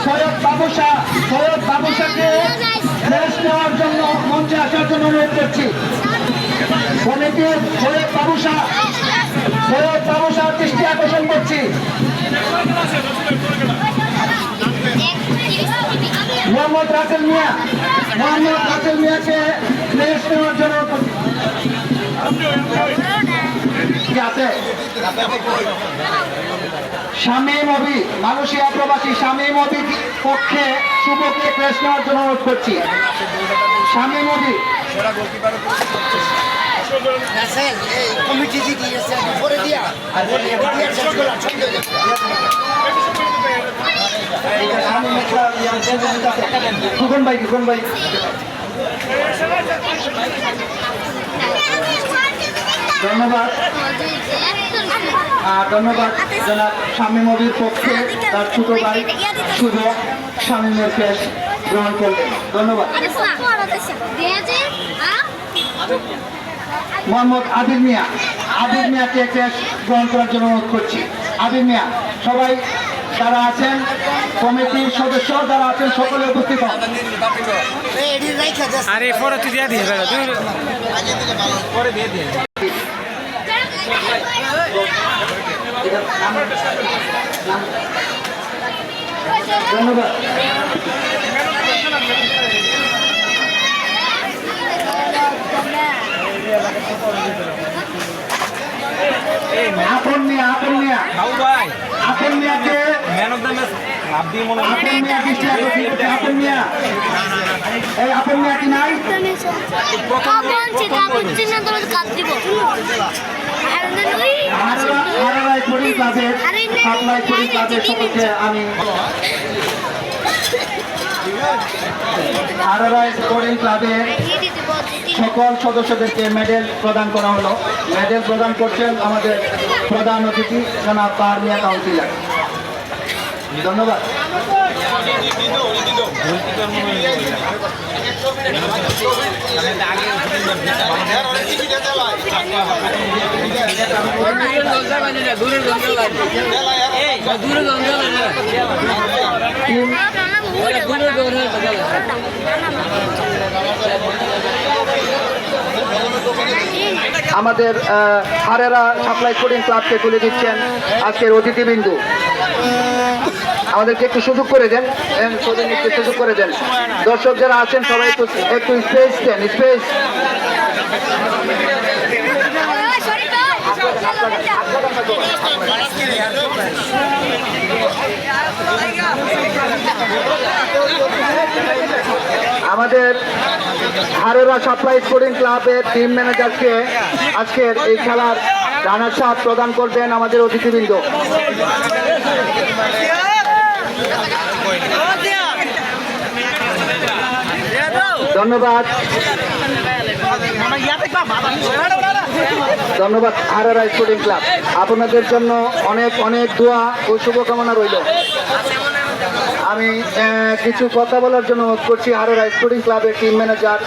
Syed বাবুশাকে rest নেওয়ার জন্য মঞ্চে আসার জন্য অনুরোধ করছি। কমিটির সৈয়দ বাবুশার দৃষ্টি আকর্ষণ করছি। মোহাম্মদ রাসেল মিয়াকে রেস্ট নেওয়ার জন্য আছে। শামীম অবি, মালয়েশিয়া প্রবাসী শামীম অবির পক্ষে শুভকে প্রেস নেওয়ার জন্য অনুরোধ করছি। শামীম অবি খুকন ভাই ধন্যবাদ জনাব শামীম অবির পক্ষে তার ছোট ভাই শুভ শামীমের পেশ গ্রহণ করলেন। ধন্যবাদ। মোহাম্মদ আবির মিয়াকে পেশ গ্রহণ করার জন্য অনুরোধ করছি। আবির মিয়া, সবাই যারা আছেন, কমিটির সদস্য যারা আছেন, সকলে উপস্থিত হন। আরে পরে তুই দিয়ে দিস পরে দিয়ে দিন। ধন্যবাদ। আপন মিয়াকে ম্যান অফ দ্য ম্যাচ লাভ দিয়ে মনে আপন মিয়া কি নাই? সকলকে আমি স্পোর্টিং ক্লাবের সকল সদস্যদেরকে মেডেল প্রদান করা হলো। মেডেল প্রদান করছেন আমাদের প্রধান অতিথি জনাব পাহাড় মিয়া কাউন্সিলর। ধন্যবাদ। আমাদের হারেরা সাপ্লাই স্পোর্টিং ক্লাবকে তুলে দিচ্ছেন আজকের অতিথিবৃন্দু। আমাদেরকে একটু সুযোগ করে দেন, সুযোগ করে দেন। দর্শক যারা আছেন সবাই একটু স্পেস দেন, স্পেস। আমাদের হারেরা সাপ্লাই স্পোর্টিং ক্লাবের টিম ম্যানেজারকে আজকের এই খেলার রানার্স আপ প্রদান করবেন আমাদের অতিথিবৃন্দ। ধন্যবাদ। হারেরা স্পোর্টিং ক্লাব, আপনাদের জন্য অনেক অনেক দোয়া ও শুভকামনা রইল। আমি কিছু কথা বলার জন্য অনুরোধ করছি হারেরা স্পোর্টিং ক্লাবের টিম ম্যানেজার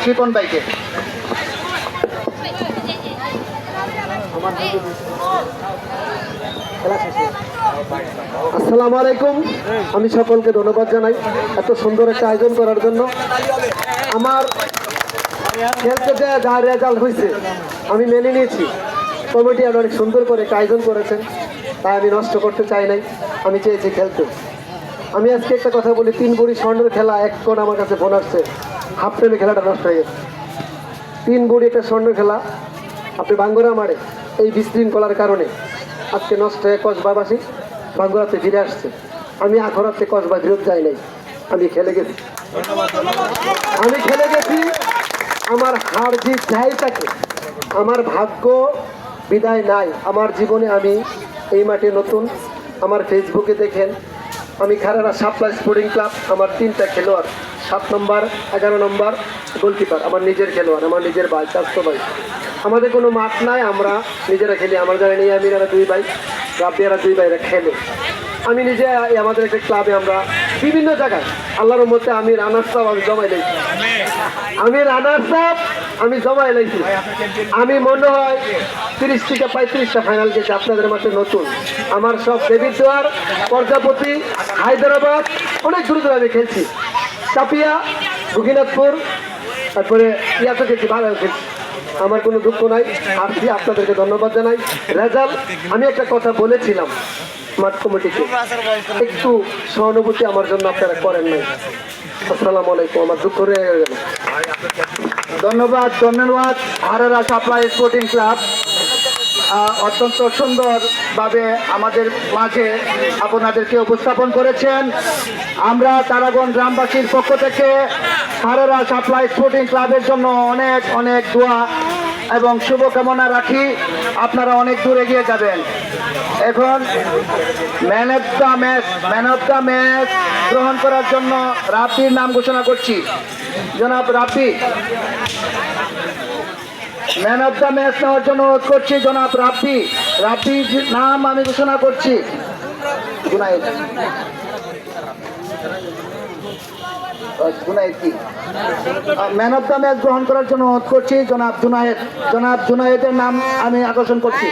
শিপন ভাইকে। আসসালামু আলাইকুম। আমি সকলকে ধন্যবাদ জানাই এত সুন্দর একটা আয়োজন করার জন্য। আমার খেলতে যা রেজাল্ট হয়েছে আমি মেনে নিয়েছি। কমিটি অনেক সুন্দর করে একটা আয়োজন করেছেন, তাই আমি নষ্ট করতে চাই নাই, আমি চেয়েছি খেলতে। আমি আজকে একটা কথা বলি, 3 বুড়ি স্বর্ণের খেলা এক কোণ আমার কাছে ফোন আসছে, হাফ টাইমে খেলাটা নষ্ট হয়ে গেছে। 3 বুড়ি একটা স্বর্ণের খেলা আপনি বাঙ্গুরা মারে এই বিশৃঙ্খলার কারণে আজকে নষ্ট হয়ে কসবাবাসী বাঙ্গুরাতে ফিরে আসছে। আমি আখরাতে কসবা ফিরত যাই নাই, আমি খেলে গেছি। আমার হার জিত যাই থাকে, আমার ভাগ্য বিদায় নাই। আমার জীবনে আমি এই মাঠে নতুন। আমার ফেসবুকে দেখেন আমি হারেরা সাপ্লাই স্পোর্টিং ক্লাব, আমার 3টা খেলোয়াড়, 7 নম্বর 11 নম্বর গোলকিপার আমার নিজের খেলোয়াড়, আমার নিজের ভাই, চাচতো ভাই। আমাদের কোনো মাঠ নাই, আমরা নিজেরা খেলি। আমার যারা নিয়ে আমি 2 ভাই, রাব্বিয়ারা 2 ভাইরা খেলে। আমি নিজে আমাদের একটা ক্লাবে আমরা বিভিন্ন জায়গায় আল্লাহর মধ্যে আমি রানার্স আপ আমি জমাই দিয়েছি। আমি রানার্স আপ আমি জমা এলাইছি। আমি মনে হয় 30 থেকে 35টা ফাইনাল গেছে আপনাদের মাঠে নতুন। আমার সব দেবীদ্বার, প্রজাপতি, হায়দ্রাবাদ অনেক দূর দূরে আমি খেলছি। চাপিয়া, গোপীনাথপুর, তারপরে ইয়াতে খেলছি, ভালো খেলছি। আমার কোনো দুঃখ নাই। আর কি আপনাদেরকে ধন্যবাদ জানাই। রেজাল্ট আমি একটা কথা বলেছিলাম মাঠ কমিটিকে, একটু সহানুভূতি আমার জন্য আপনারা করেন নাই। আসসালামু আলাইকুম, আমার দুঃখ রয়ে গেল। ধন্যবাদ ধন্যবাদ হারেরা সাপ্লাই স্পোর্টিং ক্লাব অত্যন্ত সুন্দরভাবে আমাদের মাঝে আপনাদেরকে উপস্থাপন করেছেন। আমরা তারাগণ গ্রামবাসীর পক্ষ থেকে হারেরা সাপ্লাই স্পোর্টিং ক্লাবের জন্য অনেক অনেক দোয়া এবং শুভকামনা রাখি। আপনারা অনেক দূর এগিয়ে যাবেন। এখন ম্যান অফ দ্য ম্যাচ গ্রহণ করার জন্য রাব্বির নাম ঘোষণা করছি। জনাব রাব্বি, ম্যান অফ দ্য ম্যাচ নেওয়ার জন্য অনুরোধ করছি। জনাব রাব্বির নাম আমি ঘোষণা করছি। Junaid man of the match গ্রহণ করার জন্য অনুরোধ করছি জনাব জুনায়েদের নাম আমি আকর্ষণ করছি।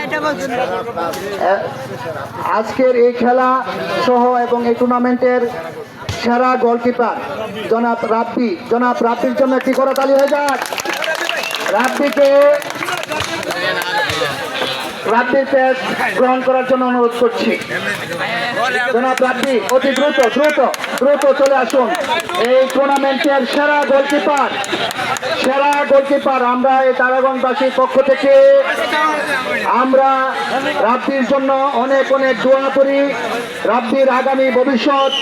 আজকের এই খেলা সহ এবং এই টুর্নামেন্টের সেরা গোলকিপার জনাব রাব্বির জন্য একটি করতালি হয়ে যাক। রাব্বির প্যাচ গ্রহণ করার জন্য অনুরোধ করছি। জনাব রাব্বি অতি দ্রুত চলে আসুন। এই টুর্নামেন্টের সেরা গোলকিপার আমরা এই তারাগঞ্জবাসীর পক্ষ থেকে আমরা রাব্বির জন্য অনেক অনেক দোয়া করি। রাব্বির আগামী ভবিষ্যৎ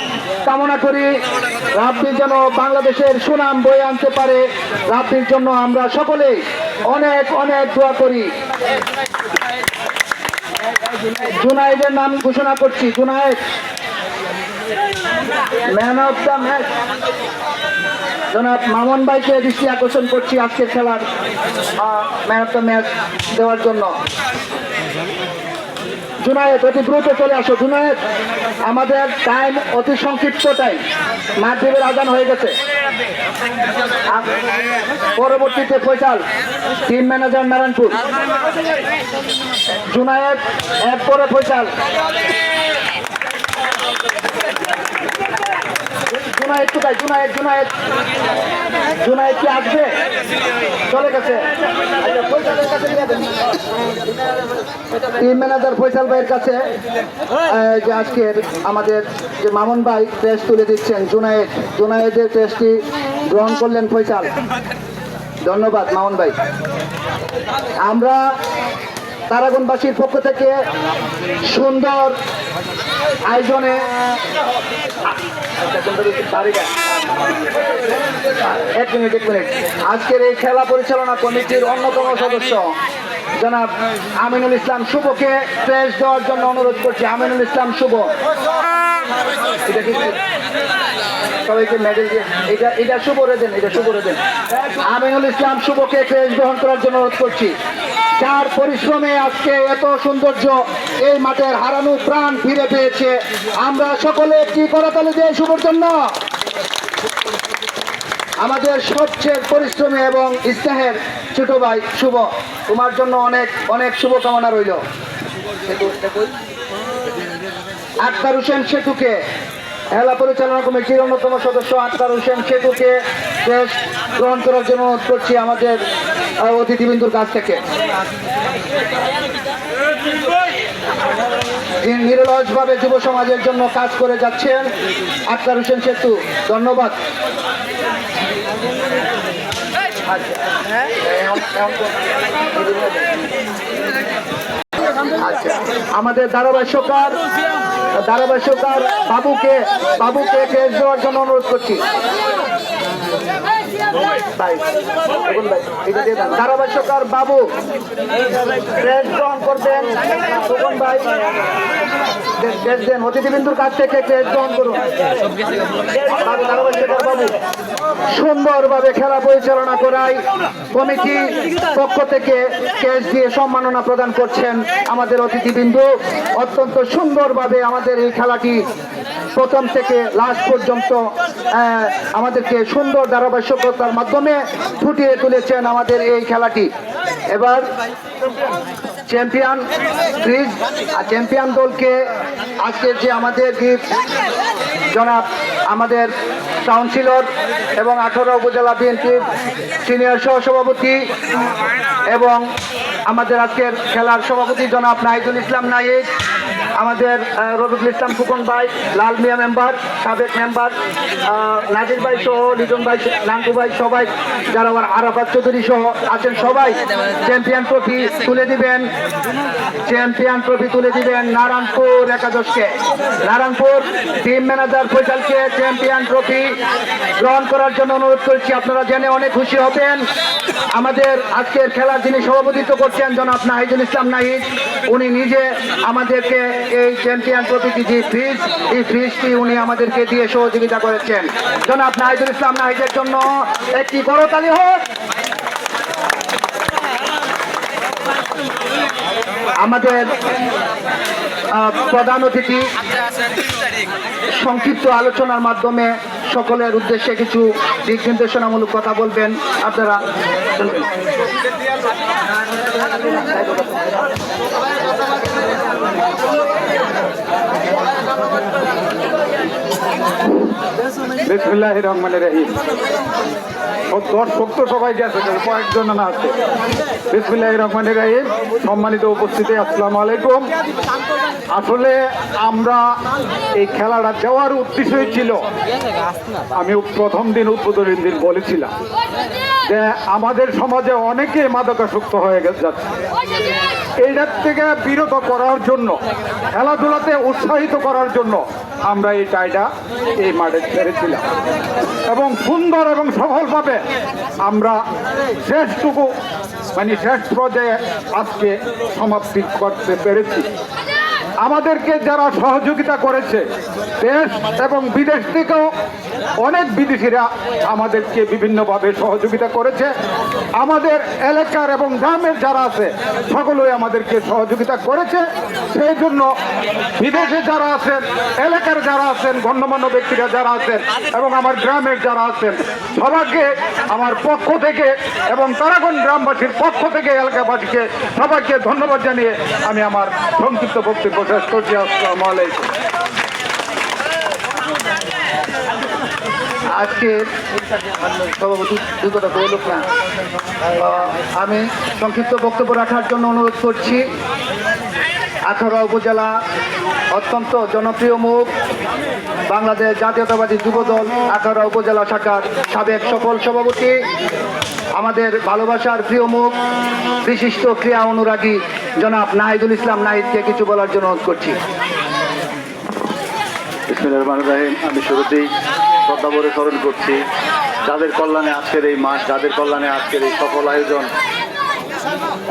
কামনা করি। রাব্বি যেন বাংলাদেশের সুনাম বয়ে আনতে পারে, রাব্বির জন্য আমরা সকলেই অনেক অনেক দোয়া করি। জুনায়েদের নাম ঘোষণা করছি। Junaid man of the match জনাব মামুন ভাইকে দৃষ্টি আকর্ষণ করছি আজকের খেলার ম্যান অফ দ্য ম্যাচ দেওয়ার জন্য। জুনায়েদ অতি দ্রুত চলে আসো। জুনায়েদ, আমাদের টাইম অতি সংক্ষিপ্ত টাইম, মাগরিবের আজান হয়ে গেছে। পরবর্তীতে ফয়সাল, টিম ম্যানেজার নারায়ণপুর। জুনায়েদ এরপরে ফয়সাল। জুনায়েদ কোথায়? জুনায়েদ কি আসবে? চলে গেছে। টিম ম্যানেজার ফয়সাল ভাইয়ের কাছে যে আজকের আমাদের যে মামুন ভাই টেস্ট তুলে দিচ্ছেন। জুনায়েদের টেস্টটি গ্রহণ করলেন ফয়সাল। ধন্যবাদ মামুন ভাই। আমরা তারাগঞ্জবাসীর পক্ষ থেকে সুন্দর আয়োজনে এক মিনিট আজকের এই খেলা পরিচালনা কমিটির অন্যতম সদস্য জনাব আমিনুল ইসলাম শুভকে প্রেস দেওয়ার জন্য অনুরোধ করছি। আমিনুল ইসলাম শুভ, সবাইকে মেডেল দিয়ে এটা শুভ দেন। আমিনুল ইসলাম শুভকে প্রেস গ্রহণ করার জন্য অনুরোধ করছি। যার পরিশ্রমে আজকে এত সৌন্দর্য এই মাঠের হারানো প্রাণ ফিরে পেয়েছে। আমরা সকলে একটি করতালি দিয়ে শুভর জন্য। আমাদের সবচেয়ে পরিশ্রমী এবং স্নেহের ছোট ভাই শুভ, তোমার জন্য অনেক অনেক শুভকামনা রইল। আক্তার হোসেন সেতুকে, খেলা পরিচালনা কমিটির অন্যতম সদস্য আক্তার হোসেন সেতুকে টেস্ট গ্রহণ করার জন্য অনুরোধ করছি আমাদের অতিথিবৃন্দুর কাছ থেকে। যিনি নিরলসভাবে যুব সমাজের জন্য কাজ করে যাচ্ছেন আক্তার হোসেন সেতু, ধন্যবাদ। আচ্ছা, আমাদের ধারাভাষ্যকার বাবুকে কেস দেওয়ার জন্য অনুরোধ করছি। ধারাভাষ্যকার বাবু প্রেস গ্রহণ করবেন। ভাই প্রেস দেন, অতিথিবৃন্দুর কাছ থেকে প্রেস গ্রহণ করুন। ধারাভাষ্যকার বাবু সুন্দরভাবে খেলা পরিচালনা করায় কমিটি পক্ষ থেকে কেস দিয়ে সম্মাননা প্রদান করছেন আমাদের অতিথিবৃন্দু। অত্যন্ত সুন্দরভাবে আমাদের এই খেলাটি প্রথম থেকে লাস্ট পর্যন্ত আমাদেরকে সুন্দর ধারাবাহিকতার মাধ্যমে ফুটিয়ে তুলেছেন আমাদের এই খেলাটি। এবার চ্যাম্পিয়ন ক্রিজ আর চ্যাম্পিয়ন দলকে আজকের যে আমাদের জনাব আমাদের কাউন্সিলর এবং 18 উপজেলা বিএনপির সিনিয়র সহসভাপতি এবং আমাদের আজকের খেলার সভাপতি জনাব নাহিদুল ইসলাম নাহিদ, আমাদের রবিকুল ইসলাম ফুকন ভাই, লাল মিয়া মেম্বার, সাবেক মেম্বার নাজির ভাই সহ লিটন ভাই, নাঙ্কু ভাই, সবাই যারা আবার আরাফাত চৌধুরী সহ আছেন সবাই চ্যাম্পিয়ন ট্রফি তুলে দিবেন। চ্যাম্পিয়ন ট্রফি তুলে দিবেন নারায়ণপুর একাদশকে। নারায়ণপুর টিম ম্যানেজার ফয়সালকে চ্যাম্পিয়ন ট্রফি গ্রহণ করার জন্য অনুরোধ করছি। আপনারা জেনে অনেক খুশি হবেন, আমাদের আজকের খেলার যিনি সভাপতিত্ব করছেন জনাব নাহিদুল ইসলাম নাহিদ, উনি নিজে আমাদেরকে এই চ্যাম্পিয়ন ট্রফিটি যে ফ্রিজ, এই ফ্রিজটি উনি আমাদেরকে দিয়ে সহযোগিতা করেছেন। জনাব নাহিদুল ইসলাম নাহিদের জন্য একটি করতালি হোক। আমাদের প্রধান অতিথি সংক্ষিপ্ত আলোচনার মাধ্যমে সকলের উদ্দেশ্যে কিছু দিক নির্দেশনামূলক কথা বলবেন, আপনারা শুনবেন। বিসমিল্লাহির রহমানির রহিম। দর্শক তো সবাই গেছে, কয়েকজন না আছে। বিসমিল্লাহির রহমানির রহিম। সম্মানিত উপস্থিতি, আসসালামু আলাইকুম। আসলে আমরা এই খেলাটা দেওয়ার উদ্দেশ্যই ছিল, আমি প্রথম দিন উদ্বোধনের দিন বলেছিলাম যে আমাদের সমাজে অনেকে মাদকাসক্ত হয়ে যাচ্ছে, এইটার থেকে বিরত করার জন্য, খেলাধুলাতে উৎসাহিত করার জন্য আমরা এই টাইটা এই মাঠে ছেড়েছিলাম এবং সুন্দর এবং সফলভাবে আমরা শেষটুকু শেষ পর্যায়ে আজকে সমাপ্তি করতে পেরেছি। আমাদেরকে যারা সহযোগিতা করেছে দেশ এবং বিদেশ থেকেও অনেক বিদেশিরা আমাদেরকে বিভিন্নভাবে সহযোগিতা করেছে। আমাদের এলাকার এবং গ্রামের যারা আছে সকলেই আমাদেরকে সহযোগিতা করেছে। সেই জন্য বিদেশে যারা আছেন, এলাকার যারা আছেন, গণ্যমান্য ব্যক্তিরা যারা আছেন এবং আমার গ্রামের যারা আছেন সবাইকে আমার পক্ষ থেকে এবং তারাগঞ্জ গ্রামবাসীর পক্ষ থেকে এলাকাবাসীকে সবাইকে ধন্যবাদ জানিয়ে আমি আমার সংক্ষিপ্ত বক্তব্য শেষ করছি। আসসালামু আলাইকুম। আজকের সভাপতি দুই কথা বলুক না, আমি সংক্ষিপ্ত বক্তব্য রাখার জন্য অনুরোধ করছি। 18 উপজেলা অত্যন্ত জনপ্রিয় মুখ, বাংলাদেশ জাতীয়তাবাদী যুবদল 18 উপজেলা শাখার সাবেক সফল সভাপতি, আমাদের ভালোবাসার প্রিয় মুখ, বিশিষ্ট ক্রীড়া অনুরাগী জনাব নাহিদুল ইসলাম নাহিদকে কিছু বলার জন্য অনুরোধ করছি। বিসমিল্লাহির রহমানির রহিম। আমি শুরুতেই শ্রদ্ধা ভরে স্মরণ করছি যাদের কল্যাণে আজকের এই মাঠ, যাদের কল্যাণে আজকের এই সফল আয়োজন,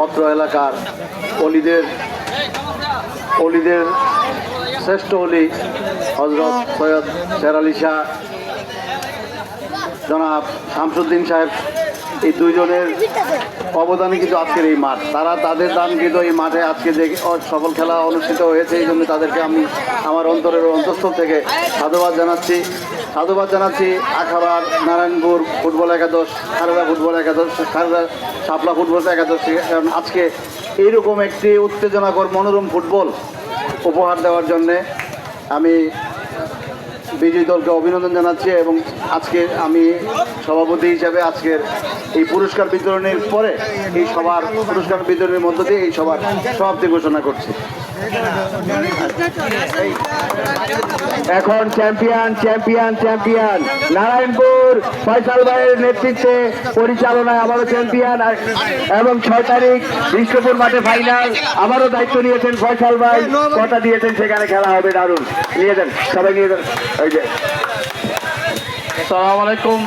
অত্র এলাকার অলিদের শ্রেষ্ঠ অলি হজরত সৈয়দ শের আলী শাহ, জনাব শামসুদ্দিন সাহেব, এই দুইজনের অবদানে কিন্তু আজকের এই মাঠ, তারা তাদের দান কিন্তু এই মাঠে আজকে যে সফল খেলা অনুষ্ঠিত হয়েছে, এই জন্য তাদেরকে আমি আমার অন্তরের অন্তঃস্থল থেকে সাধুবাদ জানাচ্ছি। আখাউড়ার নারায়ণপুর ফুটবল একাদশ, খারদা ফুটবল একাদশ, খারদা শাপলা ফুটবল একাদশ, কারণ আজকে এইরকম একটি উত্তেজনাকর মনোরম ফুটবল উপহার দেওয়ার জন্যে আমি বিজয়ী দলকে অভিনন্দন জানাচ্ছি এবং আজকে আমি সভাপতি হিসাবে আজকের এই পুরস্কার বিতরণের পরে এই সবার পুরস্কার বিতরণের মধ্য দিয়ে এই সবার সমাপ্তি ঘোষণা করছি। এখন চ্যাম্পিয়ন নারায়ণপুর ফয়সাল ভাইয়ের নেতৃত্বে পরিচালনায় আবারও চ্যাম্পিয়ন, এবং 6 তারিখ বিষ্ণুপুর মাঠে ফাইনাল, আবারও দায়িত্ব নিয়েছেন ফয়সাল ভাই, কথা দিয়েছেন সেখানে খেলা হবে। দারুণ, নিয়ে যান সবাই, নিয়ে যান। ওই যে আসসালামু আলাইকুম।